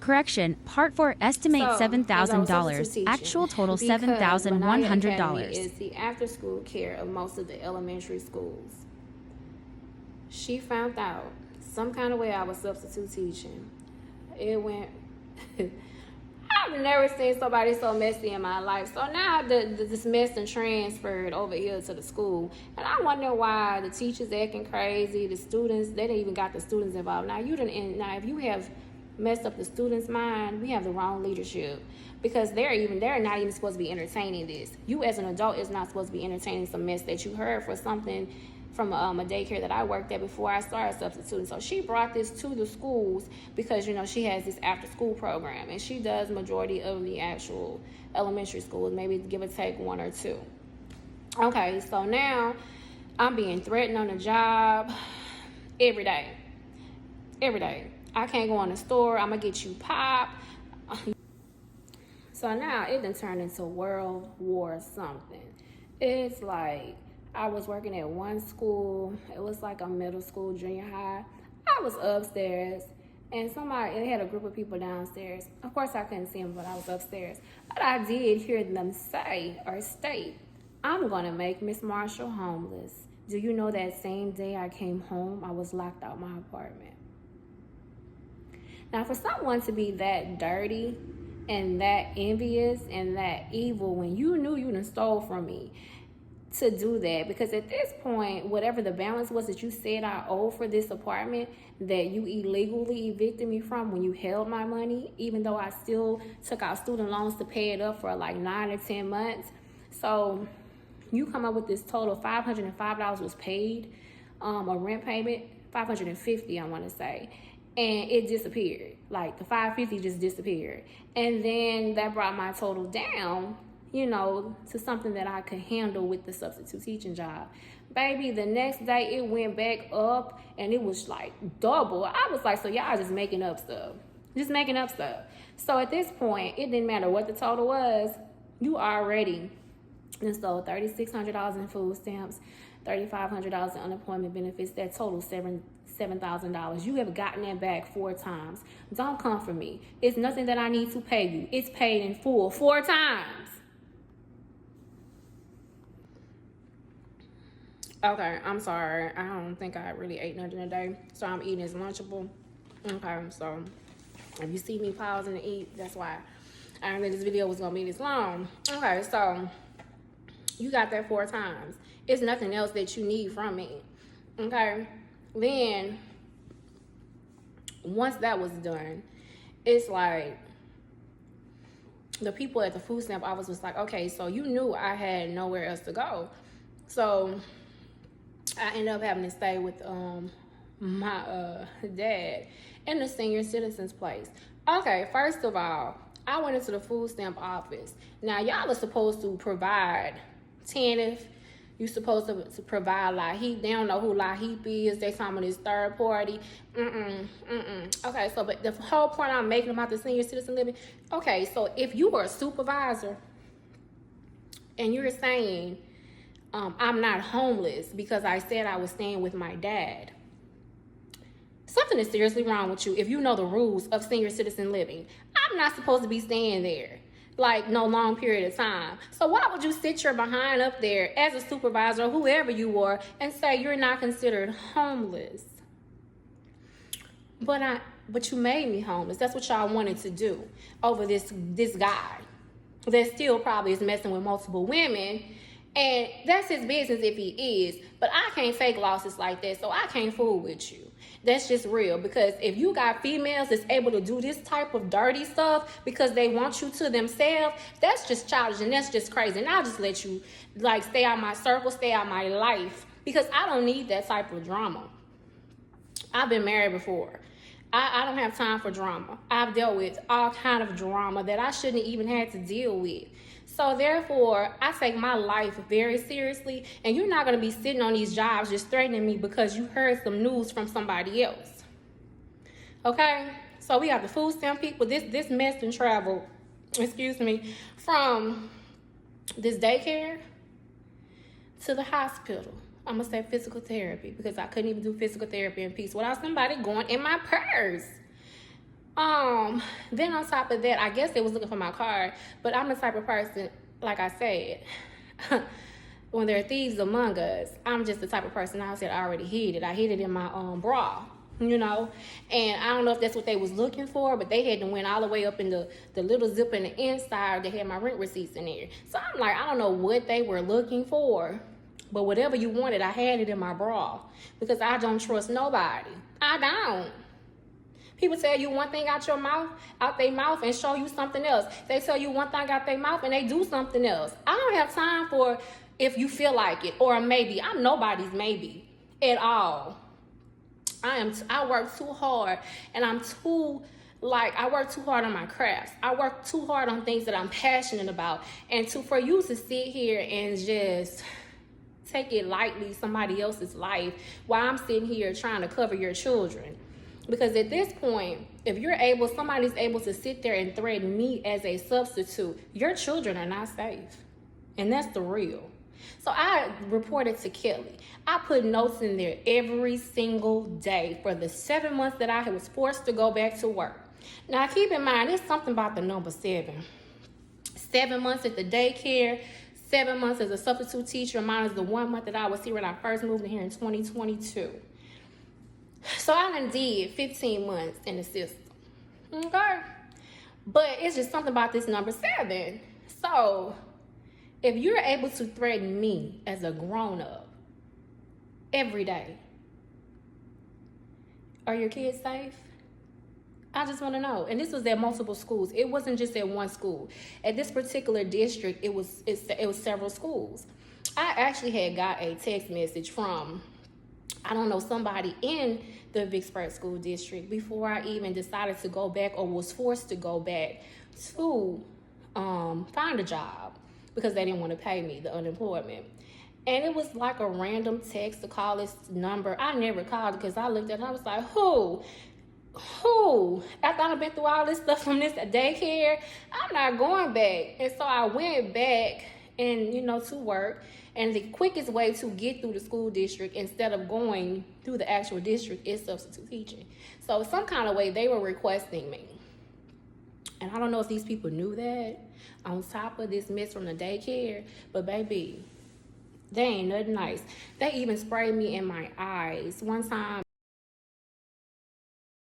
Correction, Part 4 estimates So, as I was substitute $7,000. teaching, Actual total because Manaya Academy $7,100. is the after-school care of most of the elementary schools. She found out some kind of way I was substitute teaching. It went. I've never seen somebody so messy in my life. So now this mess and transferred over here to the school. And I wonder why the teachers acting crazy, the students, they didn't even got the students involved. Now now if you have messed up the students' mind, we have the wrong leadership. Because they're not even supposed to be entertaining this. You as an adult is not supposed to be entertaining some mess that you heard for something from a daycare that I worked at before I started substituting. So she brought this to the schools because, she has this after school program, and she does majority of the actual elementary schools, maybe give or take one or two. Okay, so now I'm being threatened on the job every day. Every day. I can't go in the store. I'm going to get you popped. So now it done turned into World War something. It's like I was working at one school. It was like a middle school, junior high. I was upstairs, and they had a group of people downstairs. Of course, I couldn't see them, but I was upstairs. But I did hear them say or state, "I'm going to make Miss Marshall homeless." Do you know that same day I came home, I was locked out my apartment? Now, for someone to be that dirty and that envious and that evil when you knew you done stole from me, to do that, because at this point, whatever the balance was that you said I owe for this apartment that you illegally evicted me from when you held my money, even though I still took out student loans to pay it up for like 9 or 10 months. So you come up with this total $505 was paid, a rent payment, $550 I want to say, and it disappeared. Like the $550 just disappeared, and then that brought my total down, to something that I could handle with the substitute teaching job. Baby, the next day it went back up and it was like double. I was like, so y'all just making up stuff. Just making up stuff. So at this point, it didn't matter what the total was. You already stole $3,600 in food stamps, $3,500 in unemployment benefits. That total $7,000. You have gotten that back 4 times. Don't come for me. It's nothing that I need to pay you. It's paid in full 4 times. Okay, I'm sorry. I don't think I really ate nothing today, so I'm eating as Lunchable. Okay, so if you see me pausing to eat, that's why. I didn't think this video was gonna be this long. Okay, so you got that 4 times. It's nothing else that you need from me. Okay, then once that was done, it's like the people at the food stamp office was like, okay, so you knew I had nowhere else to go, so I ended up having to stay with my dad in the senior citizens place. Okay, first of all, I went into the food stamp office. Now, y'all are supposed to provide TANF. You're supposed to provide LIHEAP. They don't know who LIHEAP is. They talking about this third party. Okay, so but the whole point I'm making about the senior citizen living, okay, so if you were a supervisor and you're saying, I'm not homeless because I said I was staying with my dad, something is seriously wrong with you if you know the rules of senior citizen living. I'm not supposed to be staying there like no long period of time. So why would you sit your behind up there as a supervisor or whoever you were and say you're not considered homeless? But you made me homeless. That's what y'all wanted to do over this guy that still probably is messing with multiple women. And that's his business if he is. But I can't fake losses like that, so I can't fool with you. That's just real. Because if you got females that's able to do this type of dirty stuff because they want you to themselves, that's just childish and that's just crazy. And I'll just let you stay out my circle, stay out my life. Because I don't need that type of drama. I've been married before. I don't have time for drama. I've dealt with all kind of drama that I shouldn't even had to deal with. So therefore, I take my life very seriously, and you're not going to be sitting on these jobs just threatening me because you heard some news from somebody else. Okay? So we got the food stamp people. This mess and travel, from this daycare to the hospital. I'm going to say physical therapy because I couldn't even do physical therapy in peace without somebody going in my purse. Then on top of that, I guess they was looking for my card, but I'm the type of person, like I said, when there are thieves among us, I'm just the type of person I said I already hid it. I hid it in my bra, you know, and I don't know if that's what they was looking for, but they had to went all the way up in the little zip in the inside. They had my rent receipts in there, so I'm like, I don't know what they were looking for, but whatever you wanted, I had it in my bra because I don't trust nobody. I don't. People tell you one thing out their mouth, and show you something else. They tell you one thing out their mouth, and they do something else. I don't have time for if you feel like it or maybe. I'm nobody's maybe at all. I work too hard, and I work too hard on my crafts. I work too hard on things that I'm passionate about, and for you to sit here and just take it lightly, somebody else's life, while I'm sitting here trying to cover your children. Because at this point, if somebody's able to sit there and threaten me as a substitute, your children are not safe. And that's the real. So I reported to Kelly. I put notes in there every single day for the 7 months that I was forced to go back to work. Now keep in mind, there's something about the number 7. 7 months at the daycare, 7 months as a substitute teacher, minus the 1 month that I was here when I first moved in here in 2022. So I done did 15 months in the system. Okay? But it's just something about this number 7. So if you're able to threaten me as a grown-up every day, are your kids safe? I just want to know. And this was at multiple schools. It wasn't just at one school. At this particular district, it was several schools. I actually had got a text message from, I don't know, somebody in the Vicksburg School District before I even decided to go back or was forced to go back to find a job because they didn't want to pay me the unemployment. And it was like a random text to call this number. I never called because I looked at it and I was like, who? After I've been through all this stuff from this daycare, I'm not going back. And so I went back and, to work. And the quickest way to get through the school district instead of going through the actual district is substitute teaching. So some kind of way they were requesting me. And I don't know if these people knew that on top of this mess from the daycare, but baby, they ain't nothing nice. They even sprayed me in my eyes one time.